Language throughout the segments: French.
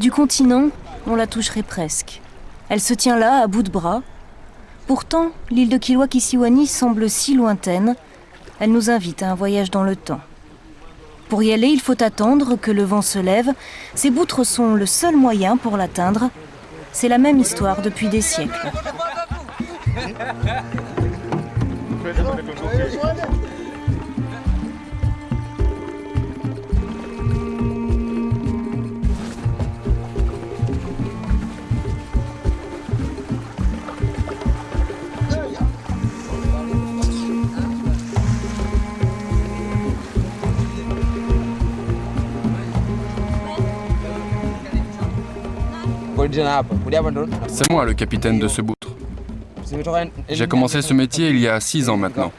Du continent, on la toucherait presque. Elle se tient là, à bout de bras. Pourtant, l'île de Kilwa-Kisiwani semble si lointaine. Elle nous invite à un voyage dans le temps. Pour y aller, il faut attendre que le vent se lève. Ces boutres sont le seul moyen pour l'atteindre. C'est la même histoire depuis des siècles. C'est moi le capitaine de ce boutre. J'ai commencé ce métier il y a 6 ans maintenant.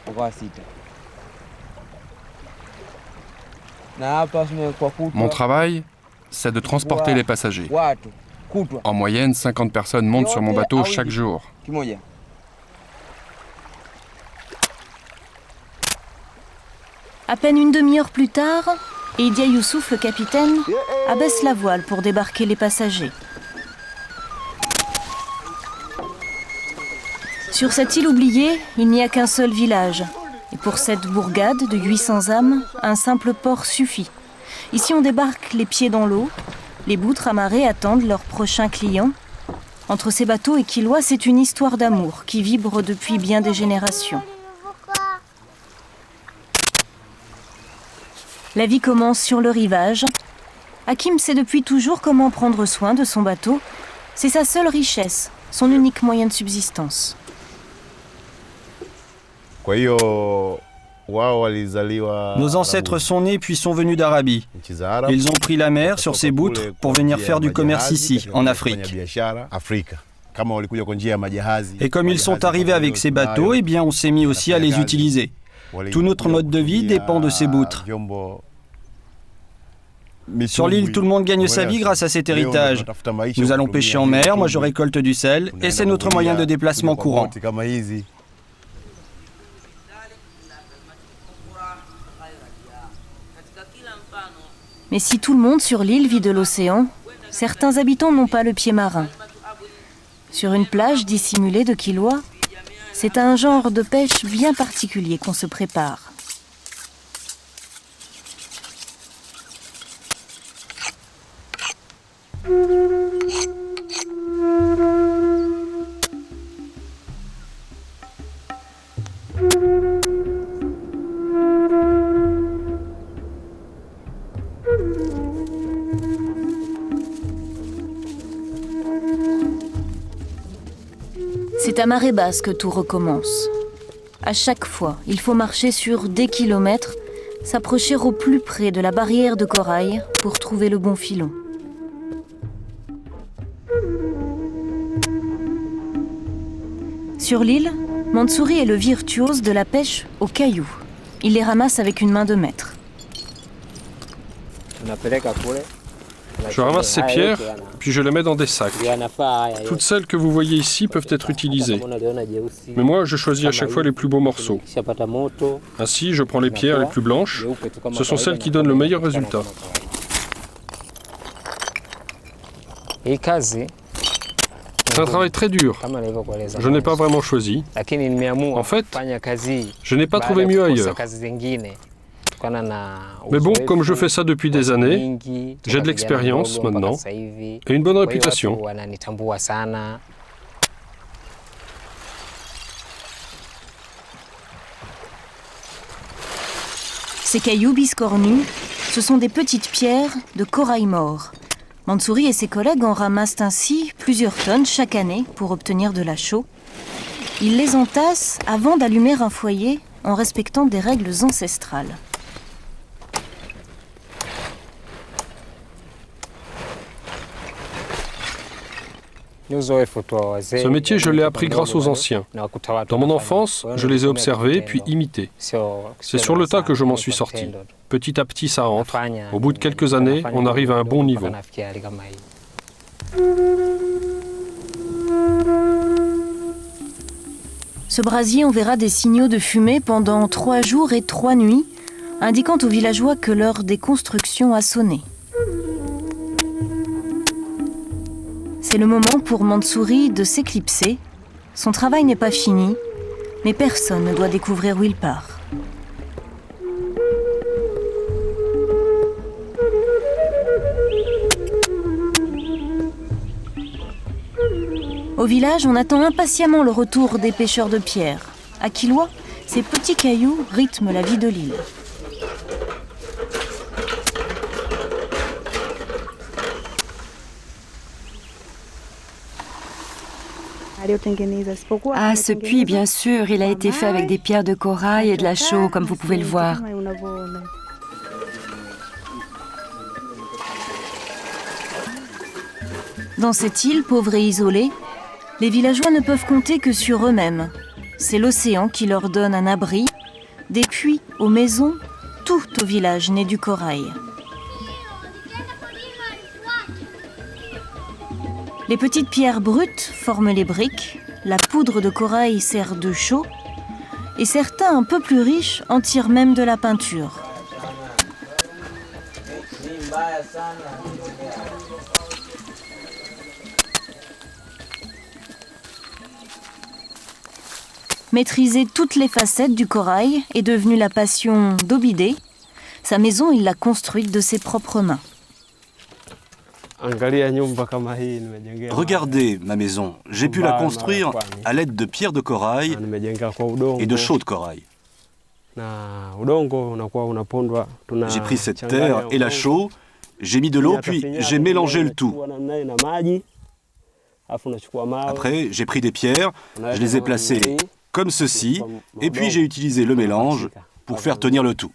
Mon travail, c'est de transporter les passagers. En moyenne, 50 personnes montent sur mon bateau chaque jour. À peine une demi-heure plus tard, Idia Youssouf, le capitaine, abaisse la voile pour débarquer les passagers. Sur cette île oubliée, il n'y a qu'un seul village. Et pour cette bourgade de 800 âmes, un simple port suffit. Ici, on débarque les pieds dans l'eau. Les boutres amarrées attendent leurs prochains clients. Entre ces bateaux et Kilwa, c'est une histoire d'amour qui vibre depuis bien des générations. La vie commence sur le rivage. Hakim sait depuis toujours comment prendre soin de son bateau. C'est sa seule richesse, son unique moyen de subsistance. Nos ancêtres sont nés puis sont venus d'Arabie. Ils ont pris la mer sur ces boutres pour venir faire du commerce ici, en Afrique. Et comme ils sont arrivés avec ces bateaux, eh bien on s'est mis aussi à les utiliser. Tout notre mode de vie dépend de ces boutres. Sur l'île, tout le monde gagne sa vie grâce à cet héritage. Nous allons pêcher en mer, moi je récolte du sel, et c'est notre moyen de déplacement courant. Mais si tout le monde sur l'île vit de l'océan, certains habitants n'ont pas le pied marin. Sur une plage dissimulée de Kilwa, c'est à un genre de pêche bien particulier qu'on se prépare. C'est à marée basse que tout recommence. À chaque fois, il faut marcher sur des kilomètres, s'approcher au plus près de la barrière de corail pour trouver le bon filon. Sur l'île, Mansouri est le virtuose de la pêche aux cailloux. Il les ramasse avec une main de maître. Je ramasse ces pierres, puis je les mets dans des sacs. Toutes celles que vous voyez ici peuvent être utilisées. Mais moi, je choisis à chaque fois les plus beaux morceaux. Ainsi, je prends les pierres les plus blanches. Ce sont celles qui donnent le meilleur résultat. C'est un travail très dur. Je n'ai pas vraiment choisi. En fait, je n'ai pas trouvé mieux ailleurs. Mais bon, comme je fais ça depuis des années, j'ai de l'expérience maintenant et une bonne réputation. Ces cailloux biscornus, ce sont des petites pierres de corail mort. Mansouri et ses collègues en ramassent ainsi plusieurs tonnes chaque année pour obtenir de la chaux. Ils les entassent avant d'allumer un foyer en respectant des règles ancestrales. Ce métier, je l'ai appris grâce aux anciens. Dans mon enfance, je les ai observés puis imités. C'est sur le tas que je m'en suis sorti. Petit à petit, ça entre. Au bout de quelques années, on arrive à un bon niveau. Ce brasier enverra des signaux de fumée pendant 3 jours et 3 nuits, indiquant aux villageois que l'heure des constructions a sonné. C'est le moment pour Mansouri de s'éclipser. Son travail n'est pas fini, mais personne ne doit découvrir où il part. Au village, on attend impatiemment le retour des pêcheurs de pierre. À Kilwa, ces petits cailloux rythment la vie de l'île. Ah, ce puits, bien sûr, il a été fait avec des pierres de corail et de la chaux, comme vous pouvez le voir. Dans cette île pauvre et isolée, les villageois ne peuvent compter que sur eux-mêmes. C'est l'océan qui leur donne un abri, des puits aux maisons, tout au village naît du corail. Les petites pierres brutes forment les briques, la poudre de corail sert de chaux, et certains un peu plus riches en tirent même de la peinture. Maîtriser toutes les facettes du corail est devenue la passion d'Obidé. Sa maison, il l'a construite de ses propres mains. Regardez ma maison, j'ai pu la construire à l'aide de pierres de corail et de chaux de corail. J'ai pris cette terre et la chaux, j'ai mis de l'eau, puis j'ai mélangé le tout. Après, j'ai pris des pierres, je les ai placées comme ceci, et puis j'ai utilisé le mélange pour faire tenir le tout.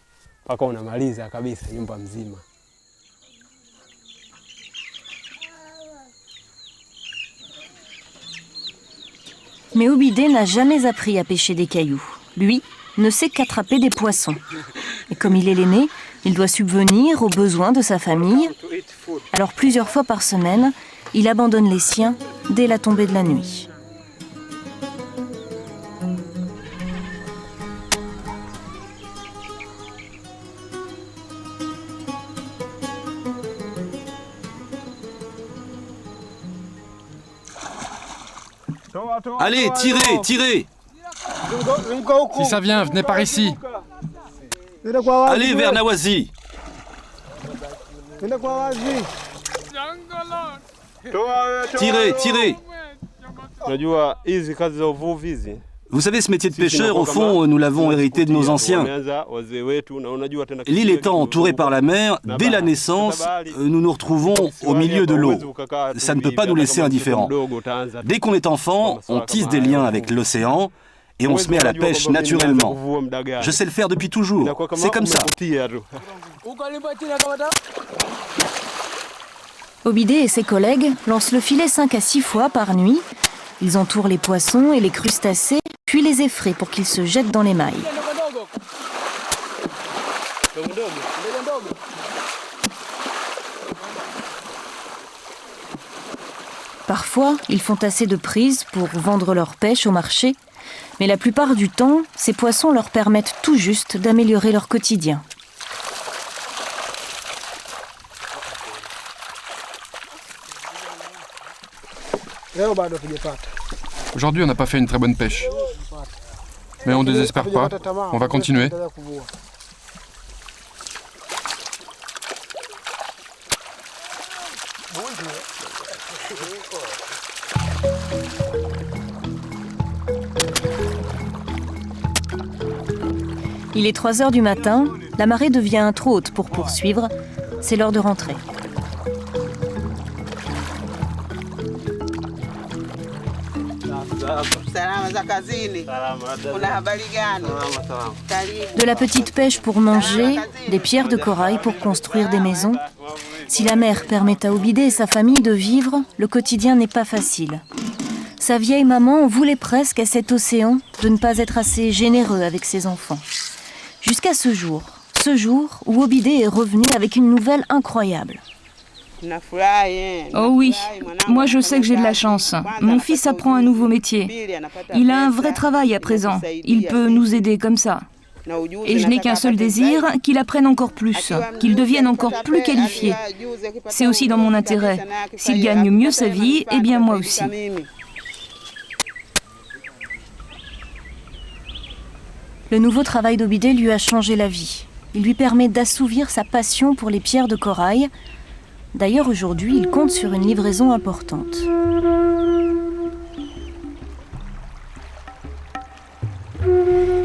Mais Obidé n'a jamais appris à pêcher des cailloux. Lui ne sait qu'attraper des poissons. Et comme il est l'aîné, il doit subvenir aux besoins de sa famille. Alors plusieurs fois par semaine, il abandonne les siens dès la tombée de la nuit. Allez, tirez, tirez! Si ça vient, venez par ici. Allez vers Nawazi! Tirez, tirez! Vous savez, ce métier de pêcheur, au fond, nous l'avons hérité de nos anciens. L'île étant entourée par la mer, dès la naissance, nous nous retrouvons au milieu de l'eau. Ça ne peut pas nous laisser indifférents. Dès qu'on est enfant, on tisse des liens avec l'océan et on se met à la pêche naturellement. Je sais le faire depuis toujours. C'est comme ça. Obidé et ses collègues lancent le filet 5 à 6 fois par nuit. Ils entourent les poissons et les crustacés, puis les effraient pour qu'ils se jettent dans les mailles. Parfois, ils font assez de prises pour vendre leur pêche au marché, mais la plupart du temps, ces poissons leur permettent tout juste d'améliorer leur quotidien. Aujourd'hui, on n'a pas fait une très bonne pêche. Mais on ne désespère pas, on va continuer. Il est 3 heures du matin, la marée devient trop haute pour poursuivre. C'est l'heure de rentrer. De la petite pêche pour manger, des pierres de corail pour construire des maisons. Si la mer permet à Obidé et sa famille de vivre, le quotidien n'est pas facile. Sa vieille maman voulait presque à cet océan de ne pas être assez généreux avec ses enfants. Jusqu'à ce jour où Obidé est revenu avec une nouvelle incroyable. Oh oui, moi je sais que j'ai de la chance. Mon fils apprend un nouveau métier. Il a un vrai travail à présent. Il peut nous aider comme ça. Et je n'ai qu'un seul désir, qu'il apprenne encore plus, qu'il devienne encore plus qualifié. C'est aussi dans mon intérêt. S'il gagne mieux sa vie, eh bien moi aussi. Le nouveau travail d'Obidé lui a changé la vie. Il lui permet d'assouvir sa passion pour les pierres de corail. D'ailleurs, aujourd'hui, il compte sur une livraison importante.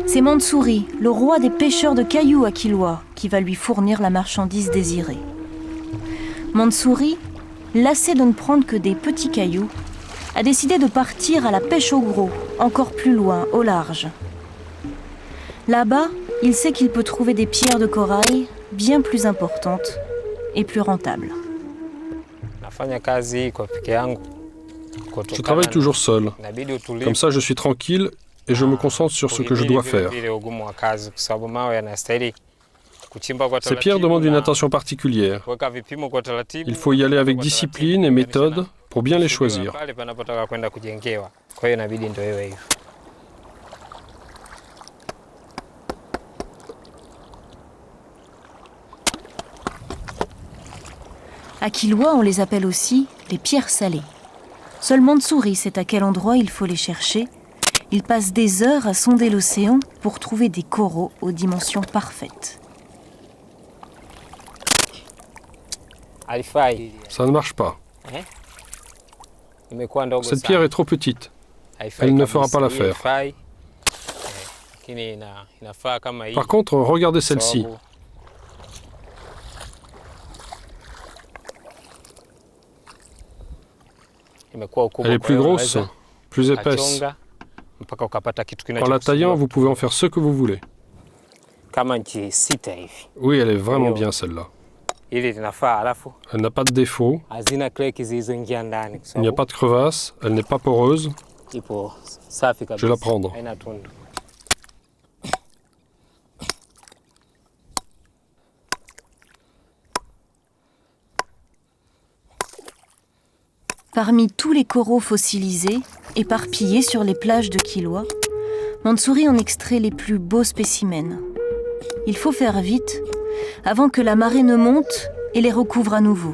C'est Mansouri, le roi des pêcheurs de cailloux à Kilwa, qui va lui fournir la marchandise désirée. Mansouri, lassé de ne prendre que des petits cailloux, a décidé de partir à la pêche au gros, encore plus loin, au large. Là-bas, il sait qu'il peut trouver des pierres de corail bien plus importantes et plus rentables. Je travaille toujours seul. Comme ça, je suis tranquille et je me concentre sur ce que je dois faire. Ces pierres demandent une attention particulière. Il faut y aller avec discipline et méthode pour bien les choisir. À Kilwa, on les appelle aussi les pierres salées. Seul Mansouri sait à quel endroit il faut les chercher. Il passe des heures à sonder l'océan pour trouver des coraux aux dimensions parfaites. Ça ne marche pas. Cette pierre est trop petite. Elle ne fera pas l'affaire. Par contre, regardez celle-ci. Elle est plus grosse, plus épaisse. En la taillant, vous pouvez en faire ce que vous voulez. Oui, elle est vraiment bien celle-là. Elle n'a pas de défaut. Il n'y a pas de crevasse. Elle n'est pas poreuse. Je vais la prendre. Parmi tous les coraux fossilisés, éparpillés sur les plages de Kilwa, Mansouri en extrait les plus beaux spécimens. Il faut faire vite, avant que la marée ne monte et les recouvre à nouveau.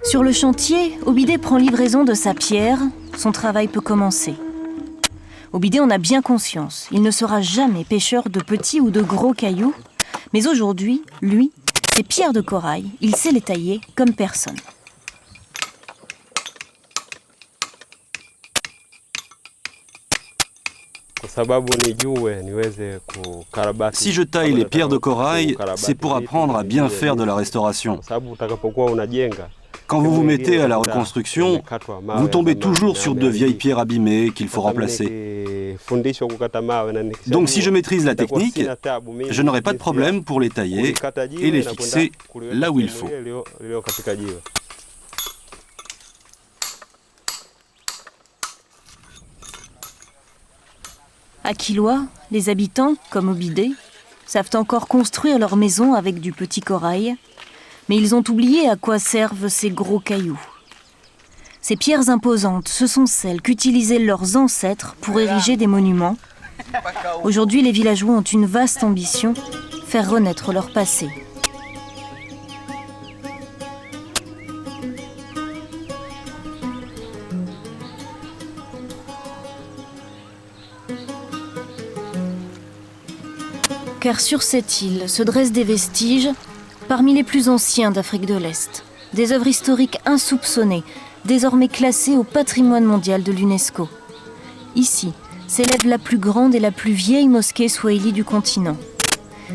Sur le chantier, Obidé prend livraison de sa pierre, son travail peut commencer. Obidé en a bien conscience, il ne sera jamais pêcheur de petits ou de gros cailloux, mais aujourd'hui, lui, ces pierres de corail, il sait les tailler comme personne. Si je taille les pierres de corail, c'est pour apprendre à bien faire de la restauration. Quand vous vous mettez à la reconstruction, vous tombez toujours sur de vieilles pierres abîmées qu'il faut remplacer. Donc si je maîtrise la technique, je n'aurai pas de problème pour les tailler et les fixer là où il faut. À Kilwa, les habitants, comme Obidé, savent encore construire leur maison avec du petit corail, mais ils ont oublié à quoi servent ces gros cailloux. Ces pierres imposantes, ce sont celles qu'utilisaient leurs ancêtres pour ériger des monuments. Aujourd'hui, les villageois ont une vaste ambition, faire renaître leur passé. Car sur cette île se dressent des vestiges parmi les plus anciens d'Afrique de l'Est. Des œuvres historiques insoupçonnées, désormais classées au patrimoine mondial de l'UNESCO. Ici s'élève la plus grande et la plus vieille mosquée swahili du continent.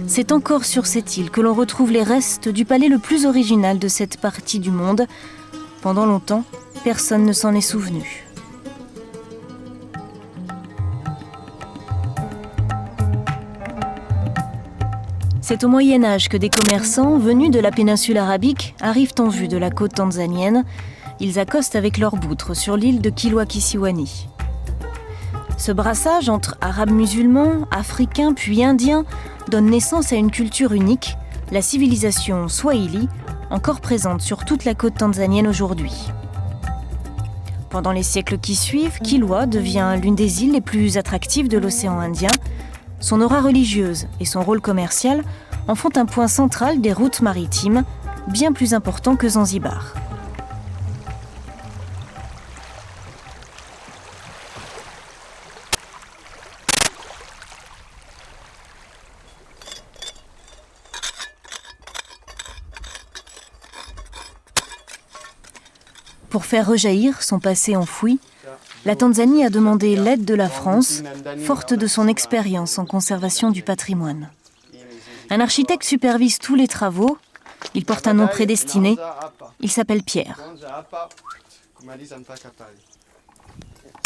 C'est encore sur cette île que l'on retrouve les restes du palais le plus original de cette partie du monde. Pendant longtemps, personne ne s'en est souvenu. C'est au Moyen-Âge que des commerçants venus de la péninsule arabique arrivent en vue de la côte tanzanienne. Ils accostent avec leurs boutres sur l'île de Kilwa Kisiwani. Ce brassage entre arabes musulmans, africains puis indiens donne naissance à une culture unique, la civilisation swahili, encore présente sur toute la côte tanzanienne aujourd'hui. Pendant les siècles qui suivent, Kilwa devient l'une des îles les plus attractives de l'océan Indien. Son aura religieuse et son rôle commercial en font un point central des routes maritimes, bien plus important que Zanzibar. Pour faire rejaillir son passé enfoui, la Tanzanie a demandé l'aide de la France, forte de son expérience en conservation du patrimoine. Un architecte supervise tous les travaux. Il porte un nom prédestiné. Il s'appelle Pierre.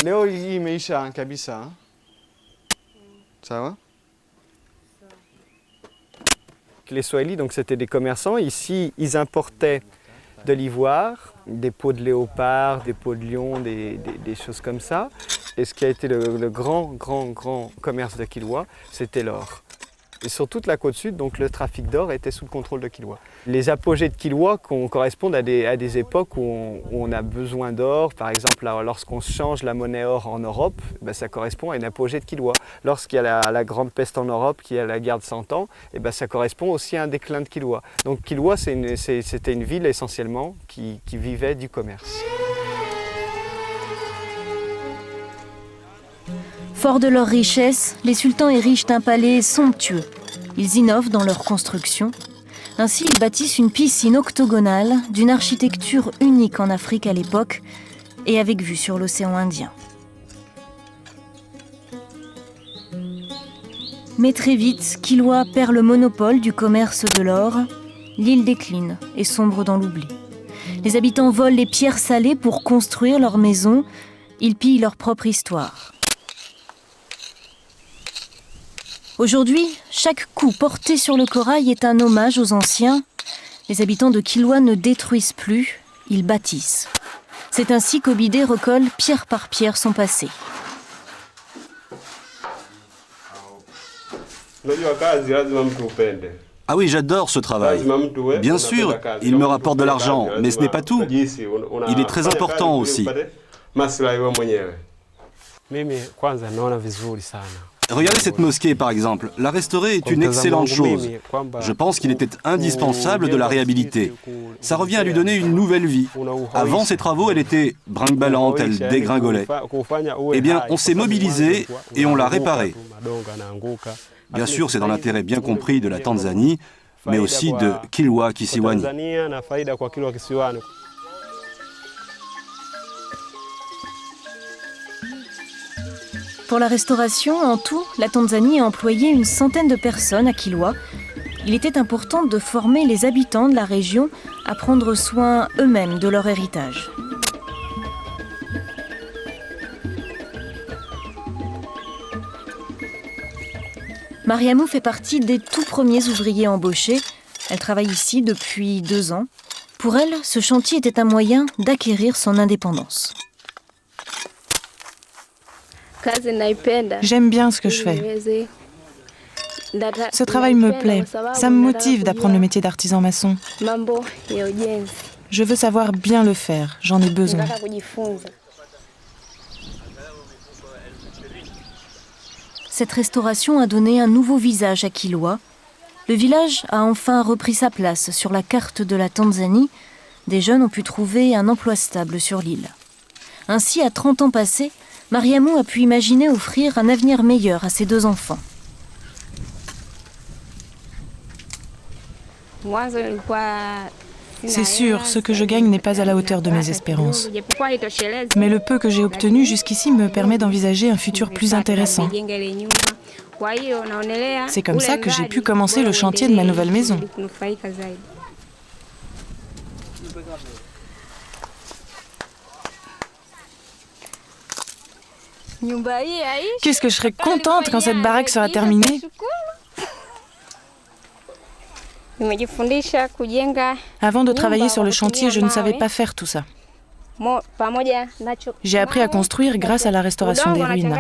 Leo hii imeisha kabisa. Sawa? Les Swahili, donc c'était des commerçants. Ici, ils importaient de l'ivoire, des peaux de léopard, des peaux de lion, des choses comme ça. Et ce qui a été le grand commerce de Kilwa, c'était l'or. Et sur toute la côte sud, donc le trafic d'or était sous le contrôle de Kilwa. Les apogées de Kilwa correspondent à des époques où on a besoin d'or. Par exemple, lorsqu'on change la monnaie or en Europe, ben ça correspond à une apogée de Kilwa. Lorsqu'il y a la grande peste en Europe, qui est la guerre de 100 ans, et ben ça correspond aussi à un déclin de Kilwa. Donc Kilwa, c'était une ville essentiellement qui vivait du commerce. Forts de leur richesse, les sultans érigent un palais somptueux. Ils innovent dans leur construction. Ainsi, ils bâtissent une piscine octogonale d'une architecture unique en Afrique à l'époque et avec vue sur l'océan Indien. Mais très vite, Kilwa perd le monopole du commerce de l'or. L'île décline et sombre dans l'oubli. Les habitants volent les pierres salées pour construire leurs maisons. Ils pillent leur propre histoire. Aujourd'hui, chaque coup porté sur le corail est un hommage aux anciens. Les habitants de Kilwa ne détruisent plus, ils bâtissent. C'est ainsi qu'Obidé recolle pierre par pierre son passé. Ah oui, j'adore ce travail. Bien sûr, il me rapporte de l'argent, mais ce n'est pas tout. Il est très important aussi. Regardez cette mosquée par exemple. La restaurer est une excellente chose. Je pense qu'il était indispensable de la réhabiliter. Ça revient à lui donner une nouvelle vie. Avant ces travaux, elle était brinque-ballante, elle dégringolait. Eh bien, on s'est mobilisé et on l'a réparée. Bien sûr, c'est dans l'intérêt bien compris de la Tanzanie, mais aussi de Kilwa Kisiwani. Pour la restauration, en tout, la Tanzanie a employé une centaine de personnes à Kilwa. Il était important de former les habitants de la région à prendre soin eux-mêmes de leur héritage. Mariamou fait partie des tout premiers ouvriers embauchés. Elle travaille ici depuis 2 ans. Pour elle, ce chantier était un moyen d'acquérir son indépendance. J'aime bien ce que je fais. Ce travail me plaît. Ça me motive d'apprendre le métier d'artisan maçon. Je veux savoir bien le faire. J'en ai besoin. Cette restauration a donné un nouveau visage à Kilwa. Le village a enfin repris sa place sur la carte de la Tanzanie. Des jeunes ont pu trouver un emploi stable sur l'île. Ainsi, à 30 ans passés, Mariamou a pu imaginer offrir un avenir meilleur à ses 2 enfants. C'est sûr, ce que je gagne n'est pas à la hauteur de mes espérances. Mais le peu que j'ai obtenu jusqu'ici me permet d'envisager un futur plus intéressant. C'est comme ça que j'ai pu commencer le chantier de ma nouvelle maison. Qu'est-ce que je serai contente quand cette baraque sera terminée. Avant de travailler sur le chantier, je ne savais pas faire tout ça. J'ai appris à construire grâce à la restauration des ruines.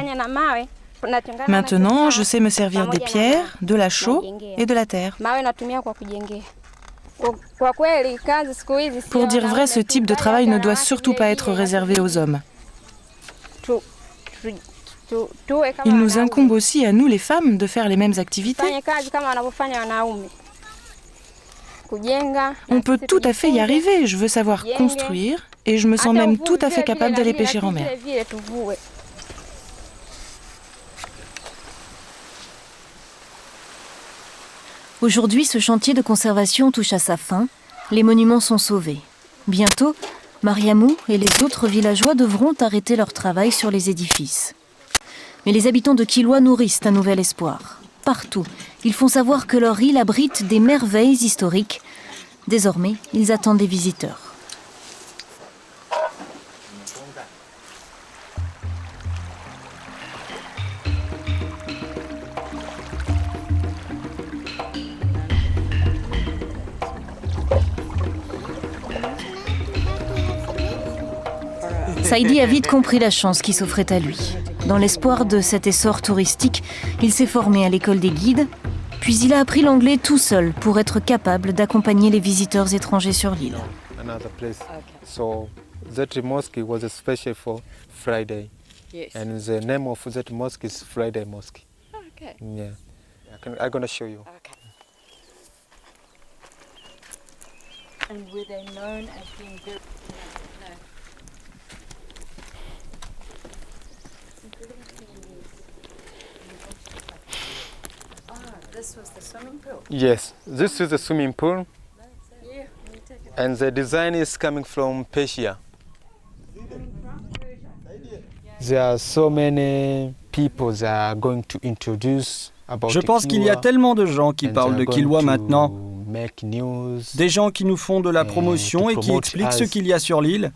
Maintenant, je sais me servir des pierres, de la chaux et de la terre. Pour dire vrai, ce type de travail ne doit surtout pas être réservé aux hommes. Il nous incombe aussi à nous les femmes de faire les mêmes activités. On peut tout à fait y arriver. Je veux savoir construire et je me sens même tout à fait capable d'aller pêcher en mer. Aujourd'hui, ce chantier de conservation touche à sa fin. Les monuments sont sauvés. Bientôt, Mariamou et les autres villageois devront arrêter leur travail sur les édifices. Mais les habitants de Kilwa nourrissent un nouvel espoir. Partout, ils font savoir que leur île abrite des merveilles historiques. Désormais, ils attendent des visiteurs. Saïdi a vite compris la chance qui s'offrait à lui. Dans l'espoir de cet essor touristique, il s'est formé à l'école des guides, puis il a appris l'anglais tout seul pour être capable d'accompagner les visiteurs étrangers sur l'île. So that mosque was special for Friday. Yes. And the name of that mosque is Friday Mosque. Okay. Yeah. I'm going to show you. Okay. And were they known as being very... No. This was the swimming pool? Yes, this is the swimming pool. Yeah. And the design is coming from Persia. There are so many people that are going to introduce about Je pense qu'il y a tellement de gens qui parlent de Kilwa maintenant, make news, des gens qui nous font de la promotion et qui expliquent ce qu'il y a sur l'île.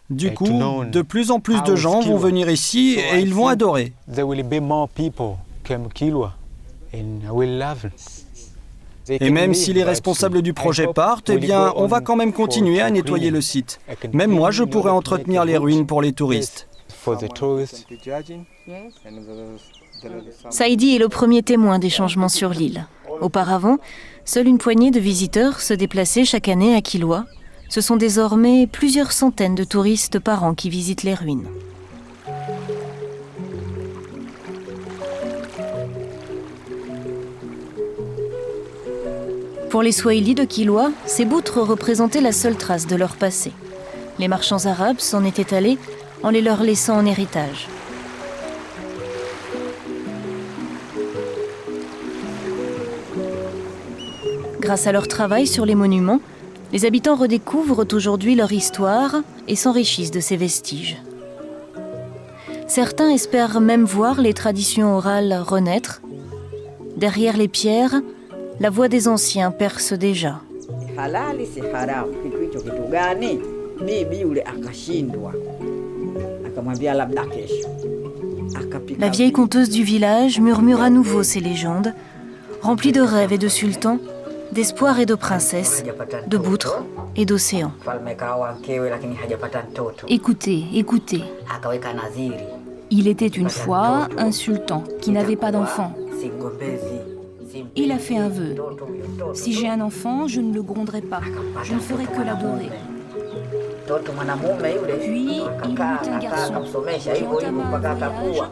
Du coup, de plus en plus de gens vont venir ici et ils vont adorer. There will be more people come Kilwa and I will love it. Et même si les responsables du projet partent, eh bien, on va quand même continuer à nettoyer le site. Même moi, je pourrais entretenir les ruines pour les touristes. Saïdi est le premier témoin des changements sur l'île. Auparavant, seule une poignée de visiteurs se déplaçaient chaque année à Kilwa. Ce sont désormais plusieurs centaines de touristes par an qui visitent les ruines. Pour les Swahili de Kilwa, ces boutres représentaient la seule trace de leur passé. Les marchands arabes s'en étaient allés en les leur laissant en héritage. Grâce à leur travail sur les monuments, les habitants redécouvrent aujourd'hui leur histoire et s'enrichissent de ces vestiges. Certains espèrent même voir les traditions orales renaître. Derrière les pierres, la voix des anciens perce déjà. La vieille conteuse du village murmure à nouveau ses légendes, remplies de rêves et de sultans, d'espoir et de princesses, de boutres et d'océans. Écoutez, écoutez. Il était une fois un sultan qui n'avait pas d'enfant. Il a fait un vœu. Si j'ai un enfant, je ne le gronderai pas. Je ne ferai que l'adorer. Puis, il eut un garçon qui entama un voyage.